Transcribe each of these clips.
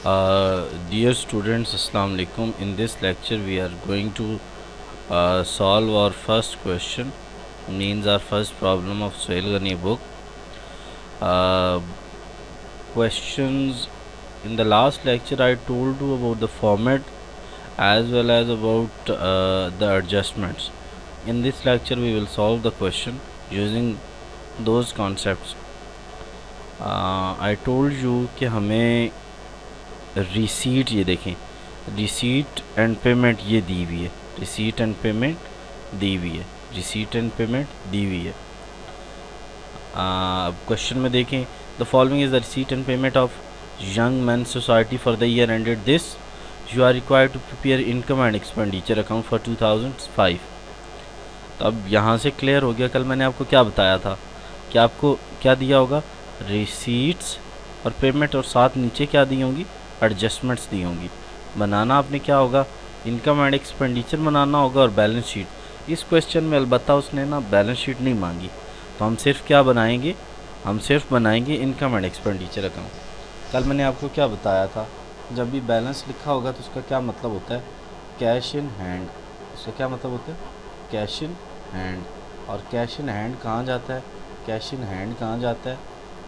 Dear students, Assalamu alaikum. In this lecture, we are going to solve our first question, means our first problem of Sohail Ghani book. Questions. In the last lecture, I told you about the format as well as about the adjustments. In this lecture, we will solve the question using those concepts. I told you कि हमें receipt, ये देखें, receipt and payment ये दी हुई है, receipt and payment दी हुई है, receipt and payment दी हुई है। अब क्वेश्चन में देखें, the following is the receipt and payment of young man society for the year ended this, you are required to prepare income and expenditure account for 2005। तो अब यहाँ से क्लियर हो गया, कल मैंने आपको क्या बताया था कि आपको क्या दिया होगा, रिसीट्स और पेमेंट, और साथ नीचे क्या दी होंगी, एडजस्टमेंट्स दी होंगी। बनाना आपने क्या होगा, इनकम एंड एक्सपेंडिचर बनाना होगा और बैलेंस शीट। इस क्वेश्चन में अलबत्ता उसने ना बैलेंस शीट नहीं मांगी, तो हम सिर्फ क्या बनाएंगे, हम सिर्फ बनाएंगे इनकम एंड एक्सपेंडिचर अकाउंट। कल मैंने आपको क्या बताया था, जब भी बैलेंस लिखा होगा तो उसका क्या मतलब होता है, कैश इन हैंड। उसका क्या मतलब होता है, कैश इन हैंड। और कैश इन हैंड कहाँ जाता है, कैश इन हैंड कहाँ जाता है,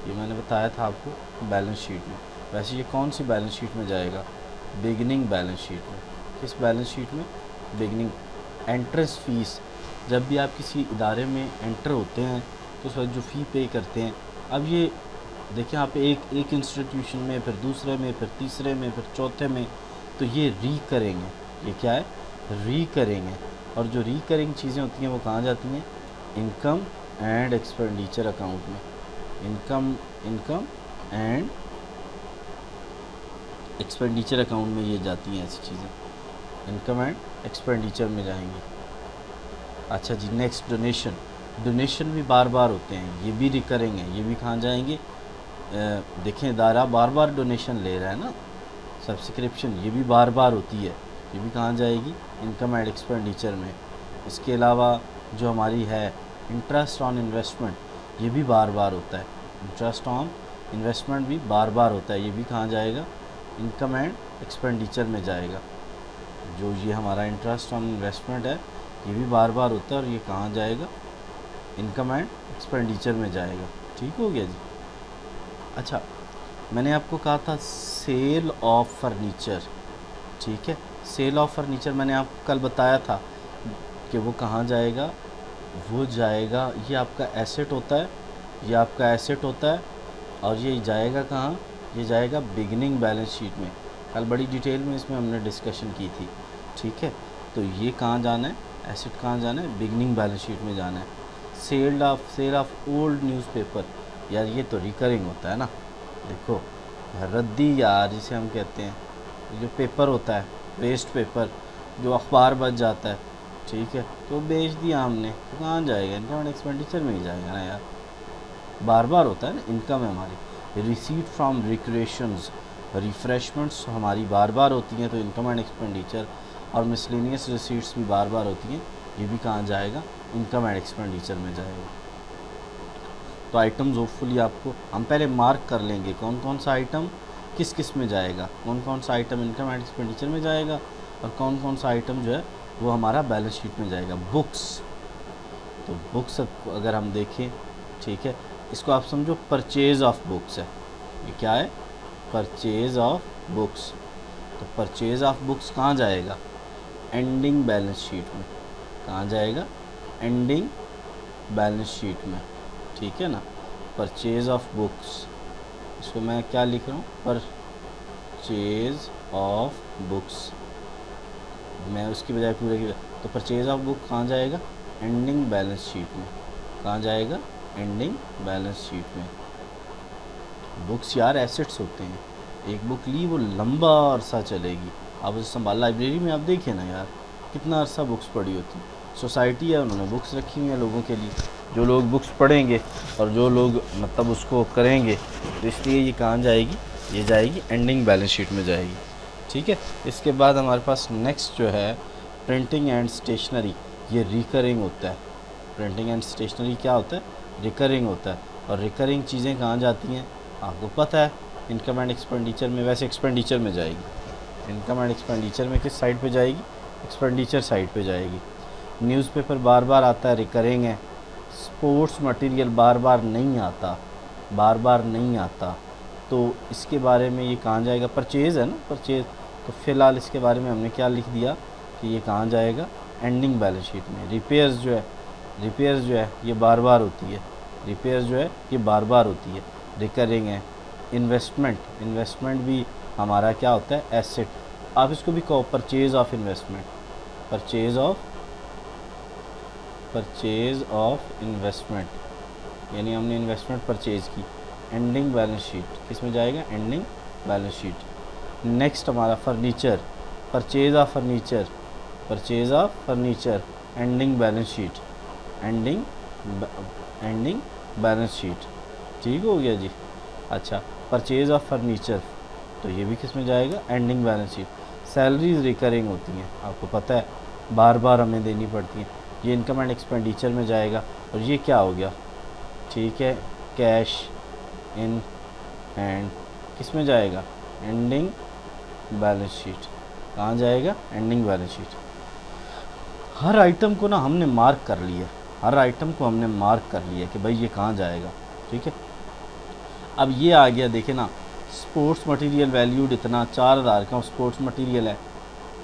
ये मैंने बताया था आपको बैलेंस शीट में। वैसे ये कौन सी बैलेंस शीट में जाएगा, बिगनिंग बैलेंस शीट में। किस बैलेंस शीट में, बिगनिंग। एंट्रेंस फीस, जब भी आप किसी इदारे में एंटर होते हैं तो उस वक्त जो फ़ी पे करते हैं, अब ये देखिए यहाँ पे एक इंस्टीट्यूशन में, फिर दूसरे में, फिर तीसरे में, फिर चौथे में, तो ये री करेंगे, ये क्या है, री करेंगे। और जो री करेंग चीज़ें होती हैं वो कहाँ जाती हैं, इनकम एंड एक्सपेंडिचर अकाउंट में। इनकम एंड एक्सपेंडिचर अकाउंट में ये जाती हैं ऐसी चीज़ें, इनकम एंड एक्सपेंडिचर में जाएंगी। अच्छा जी, नेक्स्ट डोनेशन। डोनेशन भी बार बार होते हैं, ये भी रिकरिंग है, ये भी कहाँ जाएंगे, देखें इदारा बार बार डोनेशन ले रहा है ना, सब्सक्रिप्शन, ये भी बार बार होती है, ये भी कहाँ जाएगी, इनकम एंड एक्सपेंडिचर में। इसके अलावा जो हमारी है इंटरेस्ट ऑन इन्वेस्टमेंट, ये भी बार बार होता है, इंटरेस्ट ऑन इन्वेस्टमेंट भी बार बार होता है, ये भी कहाँ जाएगा, इनकम एंड एक्सपेंडिचर में जाएगा। जो ये हमारा इंटरेस्ट ऑन इन्वेस्टमेंट है ये भी बार बार होता है और ये कहाँ जाएगा, इनकम एंड एक्सपेंडिचर में जाएगा। ठीक हो गया जी। अच्छा, मैंने आपको कहा था सेल ऑफ फर्नीचर, ठीक है, सेल ऑफ फर्नीचर मैंने आपको कल बताया था कि वो कहाँ जाएगा, वो जाएगा, ये आपका एसेट होता है, ये आपका एसेट होता है, और ये जाएगा कहाँ, ये जाएगा बिगिनिंग बैलेंस शीट में। कल बड़ी डिटेल में इसमें हमने डिस्कशन की थी, ठीक है। तो ये कहाँ जाना है, एसेट कहाँ जाना है, बिगिनिंग बैलेंस शीट में जाना है। सेल ऑफ ओल्ड न्यूज़पेपर, यार ये तो रिकरिंग होता है ना, देखो रद्दी यार जिसे हम कहते हैं, जो पेपर होता है, वेस्ट पेपर, जो अखबार बच जाता है, ठीक है, तो बेच दिया हमने, तो कहाँ जाएगा, इनकम एंड एक्सपेंडिचर में ही जाएगा ना यार, बार बार होता है ना, इनकम है हमारी। रिसीट फ्रॉम रिक्रिएशंस, रिफ़्रेशमेंट्स हमारी बार बार होती हैं, तो इनकम एंड एक्सपेंडिचर। और मिसलेनियस रिसीट्स भी बार बार होती हैं, ये भी कहाँ जाएगा, इनकम एंड एक्सपेंडिचर में जाएगा। तो आइटम्स होपफुली आपको हम पहले मार्क कर लेंगे कौन कौन सा आइटम किस किस में जाएगा, कौन कौन सा आइटम इनकम एंड एक्सपेंडिचर में जाएगा और कौन कौन सा आइटम जो है वो हमारा बैलेंस शीट में जाएगा। बुक्स, तो बुक्स अगर हम देखें, ठीक है, इसको आप समझो परचेज़ ऑफ बुक्स है, ये क्या है, परचेज़ ऑफ बुक्स। तो परचेज़ ऑफ बुक्स कहाँ जाएगा, एंडिंग बैलेंस शीट में। कहाँ जाएगा, एंडिंग बैलेंस शीट में, ठीक है ना। परचेज़ ऑफ बुक्स, इसको मैं क्या लिख रहा हूँ, परचेज़ ऑफ बुक्स, मैं उसकी बजाय पूरे की, तो परचेज़ ऑफ बुक कहाँ जाएगा, एंडिंग बैलेंस शीट में। कहाँ जाएगा, एंडिंग बैलेंस शीट में। बुक्स यार एसेट्स होते हैं, एक बुक ली वो लंबा अरसा चलेगी, आप उसे संभाल, लाइब्रेरी में आप देखिए ना यार कितना अरसा बुक्स पड़ी होती। सोसाइटी है, उन्होंने बुक्स रखी हुई हैं लोगों के लिए, जो लोग बुक्स पढ़ेंगे और जो लोग मतलब उसको करेंगे, तो इसलिए ये कहाँ जाएगी, ये जाएगी एंडिंग बैलेंस शीट में जाएगी, ठीक है। इसके बाद हमारे पास नेक्स्ट जो है प्रिंटिंग एंड स्टेशनरी, ये रिकरिंग होता है। प्रिंटिंग एंड स्टेशनरी क्या होता है, रिकरिंग होता है। और रिकरिंग चीज़ें कहाँ जाती हैं, आपको पता है, इनकम एंड एक्सपेंडिचर में, वैसे एक्सपेंडिचर में जाएगी। इनकम एंड एक्सपेंडिचर में किस साइड पे जाएगी? एक्सपेंडिचर साइड पे जाएगी। न्यूज़पेपर बार बार आता है, रिकरिंग है। स्पोर्ट्स मटेरियल बार बार नहीं आता, बार बार नहीं आता, तो इसके बारे में ये कहाँ जाएगा? परचेज़ है ना, परचेज़। तो फ़िलहाल इसके बारे में हमने क्या लिख दिया कि ये कहाँ जाएगा? एंडिंग बैलेंस शीट में। रिपेयर्स जो है, रिपेयर्स जो है ये बार बार होती है, रिपेयर्स जो है ये बार बार होती है, रिकरिंग है। इन्वेस्टमेंट, इन्वेस्टमेंट भी हमारा क्या होता है? एसेट। आप इसको भी कहो purchase of investment, purchase of investment, यानी हमने इन्वेस्टमेंट परचेज़ की। एंडिंग बैलेंस शीट किस में जाएगा? Ending balance sheet. नेक्स्ट हमारा furniture, purchase of furniture, purchase of furniture, ending balance sheet, ending balance sheet. ठीक हो गया जी। अच्छा, परचेज़ ऑफ फर्नीचर, तो ये भी किस में जाएगा? Ending balance sheet. Salaries recurring होती हैं, आपको पता है, बार बार हमें देनी पड़ती हैं, ये इनकम एंड एक्सपेंडिचर में जाएगा। और ये क्या हो गया? ठीक है, कैश इन हैंड किस में जाएगा? Ending balance sheet. कहाँ जाएगा? Ending balance sheet. हर आइटम को ना हमने मार्क कर लिया, हर आइटम को हमने मार्क कर लिया कि भाई ये कहाँ जाएगा। ठीक है, अब ये आ गया, देखे ना, स्पोर्ट्स मटेरियल वैल्यूड इतना 4000 का स्पोर्ट्स मटेरियल है।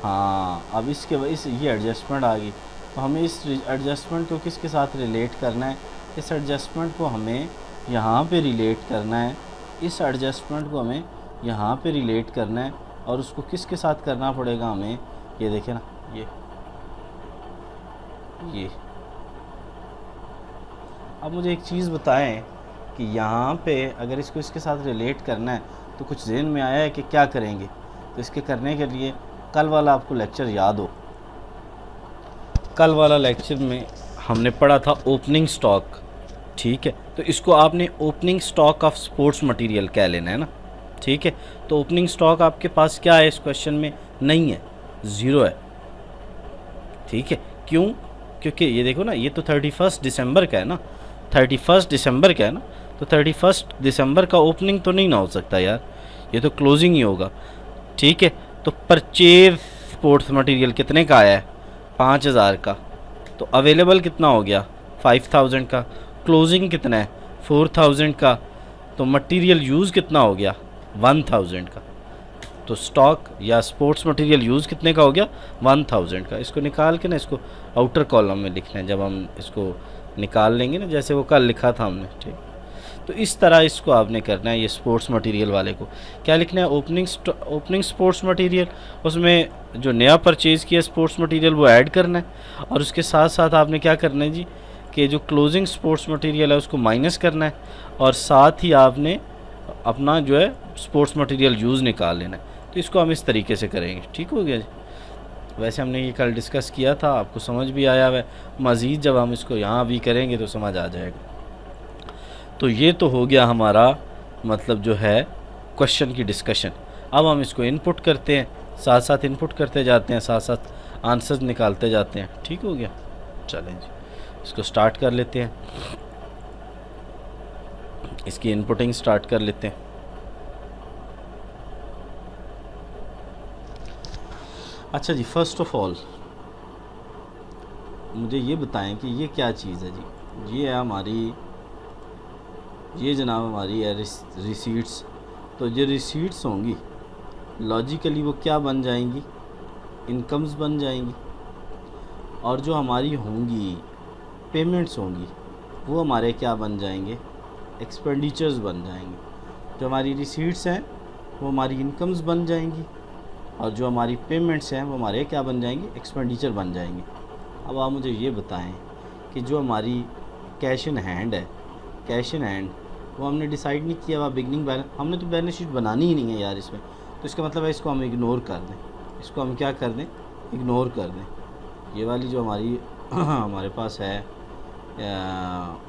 हाँ, अब इसके ये एडजस्टमेंट आ गई, तो हमें इस एडजस्टमेंट को किसके साथ रिलेट करना है? इस एडजस्टमेंट को हमें यहाँ पे रिलेट करना है, इस एडजस्टमेंट को हमें यहाँ पे रिलेट करना है। और उसको किसके साथ करना पड़ेगा हमें? ये देखें ना, ये अब मुझे एक चीज़ बताएं कि यहाँ पे अगर इसको इसके साथ रिलेट करना है तो कुछ ज़हन में आया है कि क्या करेंगे? तो इसके करने के लिए कल वाला आपको लेक्चर याद हो, कल वाला लेक्चर में हमने पढ़ा था ओपनिंग स्टॉक। ठीक है, तो इसको आपने opening stock of sports material कह लेना है ना। ठीक है, तो ओपनिंग स्टॉक आपके पास क्या है? इस क्वेश्चन में नहीं है, ज़ीरो है। ठीक है, क्यों? क्योंकि ये देखो ना, ये तो 31 दिसंबर का है ना, 31 दिसंबर का है ना, तो 31 दिसंबर का ओपनिंग तो नहीं ना हो सकता यार, ये तो क्लोजिंग ही होगा। ठीक है, तो परचेज स्पोर्ट्स मटेरियल कितने का आया है? 5000 का। तो अवेलेबल कितना हो गया? 5000 का। क्लोजिंग कितना है? 4000 का। तो मटेरियल यूज़ कितना हो गया? 1000 का। तो स्टॉक या स्पोर्ट्स मटेरियल यूज़ कितने का हो गया? 1000 का। इसको निकाल के ना, इसको आउटर कॉलम में लिखना है, जब हम इसको निकाल लेंगे ना, जैसे वो कल लिखा था हमने। ठीक, तो इस तरह इसको आपने करना है। ये स्पोर्ट्स मटेरियल वाले को क्या लिखना है? ओपनिंग स्पोर्ट्स मटेरियल, उसमें जो नया परचेज़ किया स्पोर्ट्स मटेरियल वो ऐड करना है। और उसके साथ साथ आपने क्या करना है जी, कि जो क्लोजिंग स्पोर्ट्स मटेरियल है उसको माइनस करना है, और साथ ही आपने अपना जो है स्पोर्ट्स मटेरियल यूज़ निकाल लेना है। तो इसको हम इस तरीके से करेंगे। ठीक हो गया जी। वैसे हमने ये कल डिस्कस किया था, आपको समझ भी आया है, मज़ीद जब हम इसको यहाँ भी करेंगे तो समझ आ जाएगा। तो ये तो हो गया हमारा मतलब जो है क्वेश्चन की डिस्कशन। अब हम इसको इनपुट करते हैं, साथ साथ इनपुट करते जाते हैं, साथ साथ आंसर्स निकालते जाते हैं। ठीक हो गया, चलें जी, इसको स्टार्ट कर लेते हैं, इसकी इनपुटिंग स्टार्ट कर लेते हैं। अच्छा जी, फ़र्स्ट ऑफ ऑल मुझे ये बताएं कि ये क्या चीज़ है जी? ये है हमारी, ये जनाब हमारी है रिसीट्स। तो जो रिसीट्स होंगी लॉजिकली वो क्या बन जाएंगी? इनकम्स बन जाएंगी। और जो हमारी होंगी पेमेंट्स होंगी वो हमारे क्या बन जाएंगे? एक्सपेंडिचर्स बन जाएंगे। जो हमारी रिसीट्स हैं वो हमारी इनकम्स बन जाएंगी, और जो हमारी पेमेंट्स हैं वो हमारे क्या बन जाएंगी? एक्सपेंडिचर बन जाएंगी। अब आप मुझे ये बताएं कि जो हमारी कैश इन हैंड है, कैश इन हैंड वो हमने डिसाइड नहीं किया हुआ बिगनिंग बैलेंस, हमने तो बैलेंस शीट बनानी ही नहीं है यार इसमें। तो इसका मतलब है इसको हम इग्नोर कर दें, इसको हम क्या कर दें? इग्नोर कर दें। ये वाली जो हमारी हमारे पास है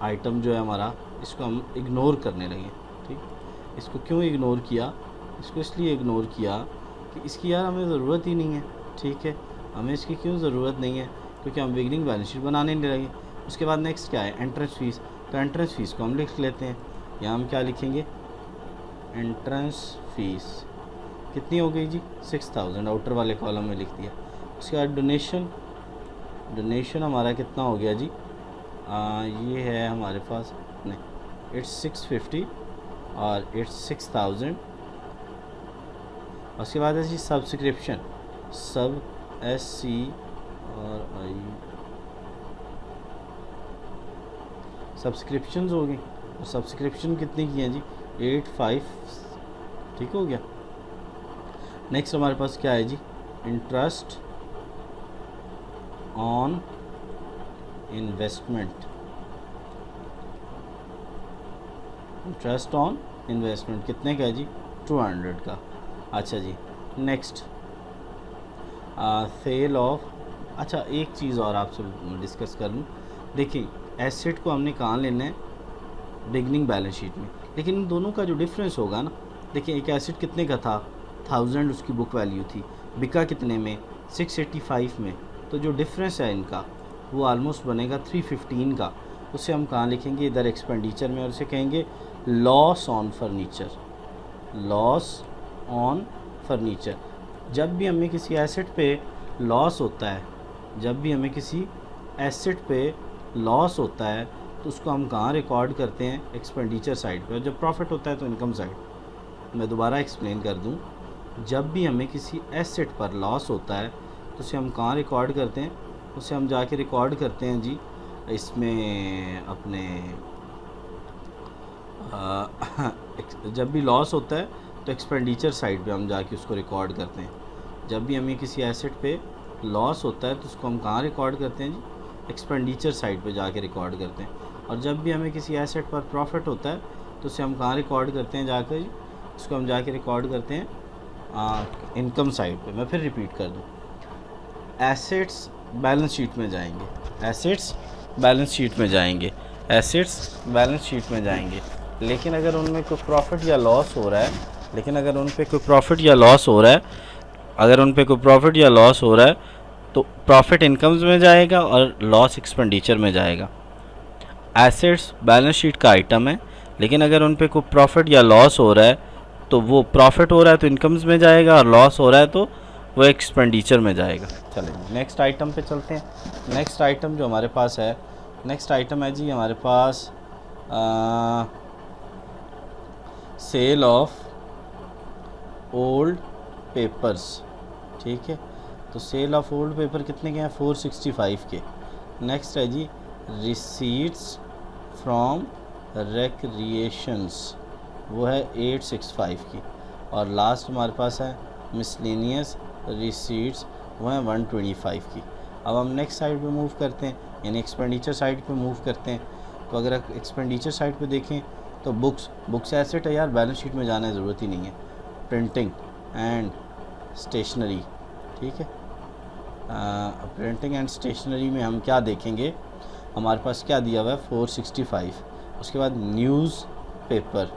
आइटम जो है हमारा, इसको हम इग्नोर करने लगे। ठीक, इसको क्यों इग्नोर किया? इसको इसलिए इग्नोर किया कि इसकी यार हमें ज़रूरत ही नहीं है। ठीक है, हमें इसकी क्यों ज़रूरत नहीं है? क्योंकि हम बिगनिंग बैलेंस शीट बनाने नहीं लगे। उसके बाद नेक्स्ट क्या है? Entrance fees. तो एंट्रेंस फ़ीस को हम लिख लेते हैं। यहाँ हम क्या लिखेंगे? एंट्रेंस फीस कितनी हो गई जी 6000, आउटर वाले कॉलम में लिख दिया। उसके बाद डोनेशन, डोनेशन हमारा कितना हो गया जी, ये है हमारे पास, नहीं इट्स 650 और इट्स 6000। उसके बाद है जी सब्सक्रिप्शन, सब SC और I सब्सक्रिप्शन हो गई, और सब्सक्रिप्शन कितनी की हैं जी 85, ठीक हो गया। नेक्स्ट हमारे पास क्या है जी, interest on investment, interest on investment कितने का है जी 200 का। अच्छा जी नेक्स्ट सेल ऑफ, अच्छा एक चीज़ और आपसे डिस्कस कर लूँ, देखिए एसेट को हमने कहाँ लेना है, बिगनिंग बैलेंस शीट में, लेकिन इन दोनों का जो डिफरेंस होगा ना, देखिए एक एसेट कितने का था 1000 उसकी बुक वैल्यू थी, बिका कितने में 685 में, तो जो डिफरेंस है इनका वो ऑलमोस्ट बनेगा 315 का। उसे हम कहाँ लिखेंगे, इधर एक्सपेंडिचर में, और उसे कहेंगे loss on furniture, loss on furniture. जब भी हमें किसी एसेट पे लॉस होता है, जब भी हमें किसी एसेट पे लॉस होता है तो उसको हम कहाँ रिकॉर्ड करते हैं, एक्सपेंडिचर साइड पे, और जब प्रॉफिट होता है तो इनकम साइड। मैं दोबारा एक्सप्लेन कर दूं, जब भी हमें किसी एसेट पर लॉस होता है तो उसे हम कहाँ रिकॉर्ड करते हैं, उसे हम जाके रिकॉर्ड करते हैं जी इसमें अपने जब भी लॉस होता है तो एक्सपेंडिचर साइड पे हम जाके उसको रिकॉर्ड करते हैं। जब भी हमें किसी एसेट पे लॉस होता है तो उसको हम कहाँ रिकॉर्ड करते हैं जी, एक्सपेंडिचर साइड पे जाके रिकॉर्ड करते हैं। और जब भी हमें किसी एसेट पर प्रॉफिट होता है तो उसे हम कहाँ रिकॉर्ड करते हैं, जाकर जी उसको हम जाके रिकॉर्ड करते हैं इनकम साइड पे। मैं फिर रिपीट कर दूँ, एसेट्स बैलेंस शीट में जाएंगे, एसेट्स बैलेंस शीट में जाएंगे, एसेट्स बैलेंस शीट में जाएंगे, लेकिन अगर उनमें कोई प्रॉफिट या लॉस हो रहा है, लेकिन अगर उन पे कोई प्रॉफिट या लॉस हो रहा है, अगर उन पे कोई प्रॉफिट या लॉस हो रहा है तो प्रॉफिट इनकम्स में जाएगा और लॉस एक्सपेंडिचर में जाएगा। एसेट्स बैलेंस शीट का आइटम है, लेकिन अगर उन पे कोई प्रॉफिट या लॉस हो रहा है तो वो प्रॉफिट हो रहा है तो इनकम्स में जाएगा, और लॉस हो रहा है तो वो एक्सपेंडिचर में जाएगा। चलिए नेक्स्ट आइटम पे चलते हैं। नेक्स्ट आइटम जो हमारे पास है, नेक्स्ट आइटम है जी हमारे पास सेल ऑफ ओल्ड पेपर्स, ठीक है। तो सेल ऑफ ओल्ड पेपर कितने के हैं 465 के। नेक्स्ट है जी रिसीट्स फ्रॉम रिक्रिएशंस, वो है 865 की। और लास्ट हमारे पास है मिसलेनियस रिसीट्स, वो है 125 की। अब हम नेक्स्ट साइड पे मूव करते हैं, यानी एक्सपेंडिचर साइड पे मूव करते हैं। तो अगर एक्सपेंडिचर साइड पे देखें तो बुक्स एसेट है यार, बैलेंस शीट में जाने की ज़रूरत ही नहीं है। प्रिंटिंग एंड स्टेशनरी, ठीक है। प्रिंटिंग एंड स्टेशनरी में हम क्या देखेंगे, हमारे पास क्या दिया हुआ है 465। उसके बाद न्यूज़ पेपर,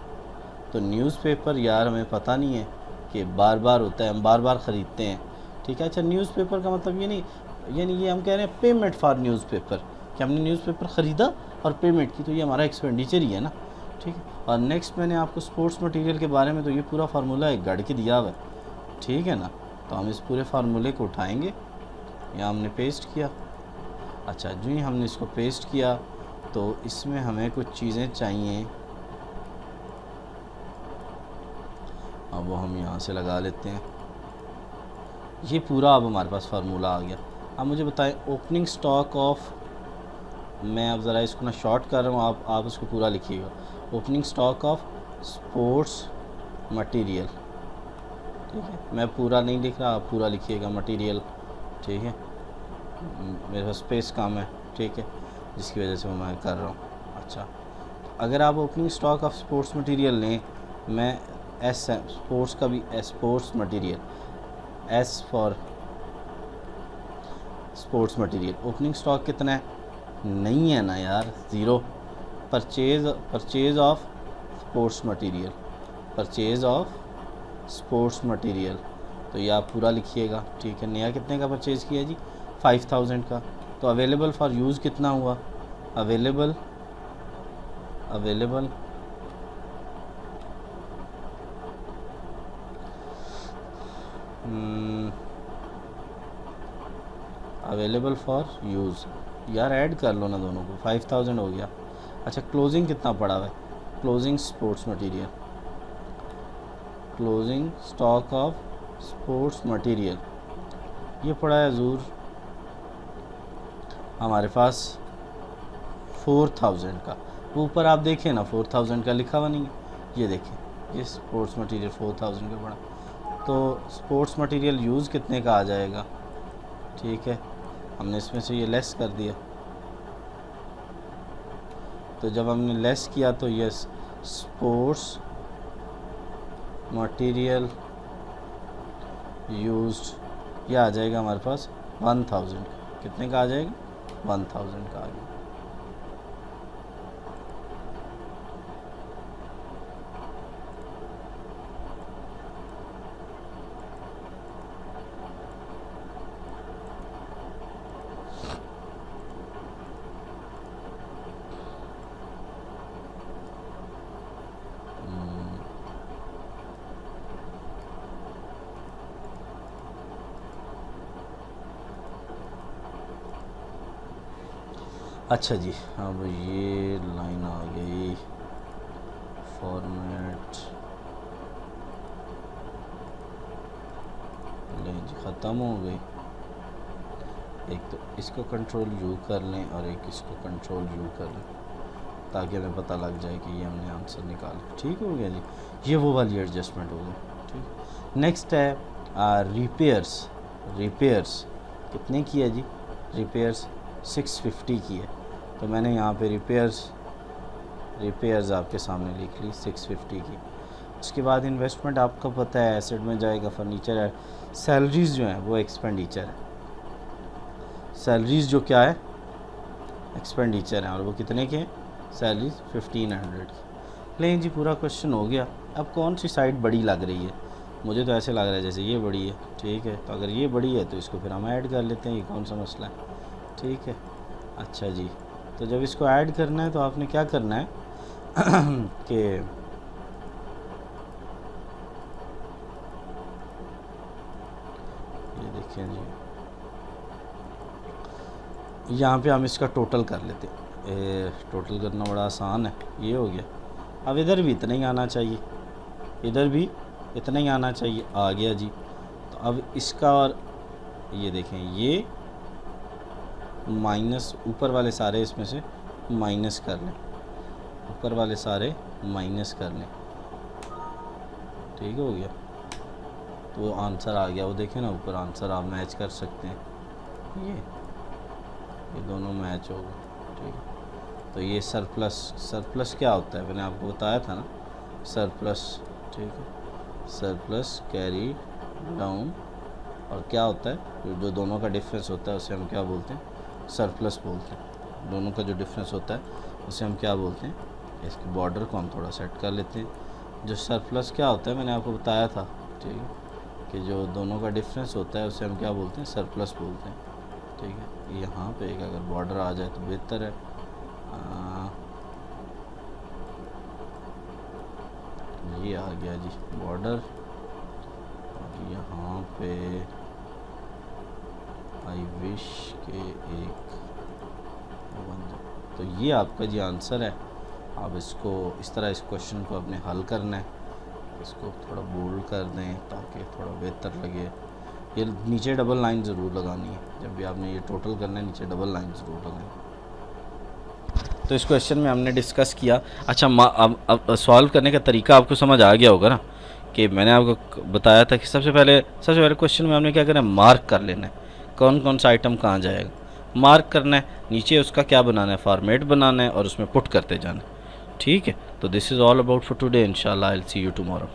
तो न्यूज़ पेपर यार हमें पता नहीं है कि बार बार होता है, हम बार बार ख़रीदते हैं, ठीक है। अच्छा न्यूज़पेपर का मतलब ये नहीं, यानी ये हम कह रहे हैं पेमेंट फॉर न्यूज़पेपर, कि हमने न्यूज़पेपर ख़रीदा और पेमेंट की, तो ये हमारा एक्सपेंडिचर ही है ना, ठीक है। और नेक्स्ट मैंने आपको स्पोर्ट्स मटेरियल के बारे में तो ये पूरा फार्मूला एक गढ़ के दिया हुआ है, ठीक है ना। तो हम इस पूरे फार्मूले को उठाएंगे, या हमने पेस्ट किया। अच्छा जो ही हमने इसको पेस्ट किया तो इसमें हमें कुछ चीज़ें चाहिए, अब वो हम यहाँ से लगा लेते हैं। ये पूरा अब हमारे पास फार्मूला आ गया। अब मुझे बताएं ओपनिंग स्टॉक ऑफ, मैं अब ज़रा इसको ना शॉर्ट कर रहा हूँ, आप इसको पूरा लिखिएगा। Opening stock of sports material, ठीक है। मैं पूरा नहीं लिख रहा, आप पूरा लिखिएगा मटेरियल, ठीक है। मेरे पास स्पेस कम है, ठीक है, जिसकी वजह से मैं कर रहा हूँ। अच्छा अगर आप opening stock of sports material लें, मैं एस स्पोर्ट्स का भी sports material, S for sports material. Opening stock कितना है, नहीं है ना यार, zero. Purchase of sports material, purchase of sports material, तो ये आप पूरा लिखिएगा, ठीक है। नया कितने का परचेज किया जी 5000 का। तो अवेलेबल फॉर यूज़ कितना हुआ, अवेलेबल अवेलेबल फॉर यूज़, यार ऐड कर लो ना दोनों को, 5000 हो गया। अच्छा क्लोजिंग कितना पड़ा हुआ है, closing sports material, closing stock of sports material, ये पड़ा है हजूर हमारे पास 4000 का। ऊपर आप देखें ना 4000 का लिखा हुआ नहीं है, ये देखें, ये स्पोर्ट्स मटेरियल 4000 का पड़ा। तो स्पोर्ट्स मटेरियल यूज़ कितने का आ जाएगा, ठीक है, हमने इसमें से ये लेस कर दिया। तो जब हमने लेस किया तो ये स्पोर्ट्स मटेरियल यूज्ड, ये आ जाएगा हमारे पास 1000, कितने का आ जाएगा, 1000 का आ गया। अच्छा जी, अब ये लाइन आ गई, फॉर्मेट लें जी, ख़त्म हो गई। एक तो इसको कंट्रोल यू कर लें और एक इसको कंट्रोल यू कर लें, ताकि हमें पता लग जाए कि ये हमने आंसर निकाला। ठीक हो गया जी, ये वो वाली एडजस्टमेंट हो गई। ठीक, नेक्स्ट है रिपेयर्स। रिपेयर्स कितने की है जी, रिपेयर्स 650 की है। तो मैंने यहाँ पे रिपेयर्स आपके सामने लिख ली 650 की। उसके बाद इन्वेस्टमेंट आपको पता है एसेट में जाएगा, फर्नीचर है। सैलरीज़ जो हैं वो एक्सपेंडिचर है, सैलरीज़ जो क्या है एक्सपेंडिचर हैं, और वो कितने के हैं, सैलरीज 1500 की। लेकिन जी पूरा क्वेश्चन हो गया। अब कौन सी साइड बड़ी लग रही है, मुझे तो ऐसे लग रहा है जैसे ये बड़ी है। ठीक है, तो अगर ये बड़ी है तो इसको फिर हम ऐड कर लेते हैं, ये कौन सा मसला है। ठीक है, अच्छा जी, तो जब इसको ऐड करना है तो आपने क्या करना है कि ये देखिए जी, यहाँ पे हम इसका टोटल कर लेते हैं। टोटल करना बड़ा आसान है, ये हो गया। अब इधर भी इतना ही आना चाहिए, इधर भी इतना ही आना चाहिए, आ गया जी। तो अब इसका और ये देखें, ये माइनस, ऊपर वाले सारे इसमें से माइनस कर लें, ऊपर वाले सारे माइनस कर लें। ठीक हो गया, तो वो आंसर आ गया। वो देखें ना ऊपर आंसर आप मैच कर सकते हैं, ये दोनों मैच हो गए। ठीक है, तो ये सरप्लस क्या होता है, मैंने आपको बताया था ना, सरप्लस। ठीक है, सरप्लस कैरी डाउन, और क्या होता है जो दोनों का डिफरेंस होता है उसे हम क्या बोलते हैं, सरप्लस बोलते हैं। दोनों का जो डिफरेंस होता है उसे हम क्या बोलते हैं, इसकी बॉर्डर को हम थोड़ा सेट कर लेते हैं। जो सरप्लस क्या होता है मैंने आपको बताया था, ठीक है, कि जो दोनों का डिफरेंस होता है उसे हम क्या बोलते हैं, सरप्लस बोलते हैं। ठीक है, यहाँ पे एक अगर बॉर्डर आ जाए तो बेहतर है। ये आ गया जी बॉर्डर, और यहाँ पे आई विश के एक बन जाए। तो ये आपका जी आंसर है। आप इसको इस तरह इस क्वेश्चन को अपने हल करना है, इसको थोड़ा बोल्ड कर दें ताकि थोड़ा बेहतर लगे। ये नीचे डबल लाइन ज़रूर लगानी है, जब भी आपने ये टोटल करना है नीचे डबल लाइन ज़रूर लगानी। तो इस क्वेश्चन में हमने डिस्कस किया। अच्छा, अब सॉल्व करने का तरीका आपको समझ आ गया होगा ना, कि मैंने आपको बताया था कि सबसे पहले क्वेश्चन में हमने क्या करना है, मार्क कर लेना है कौन कौन सा आइटम कहाँ जाएगा, मार्क करना है। नीचे उसका क्या बनाना है, फॉर्मेट बनाना है और उसमें पुट करते जाना है। ठीक है, तो this is all about for today. इंशाल्लाह I will see you tomorrow.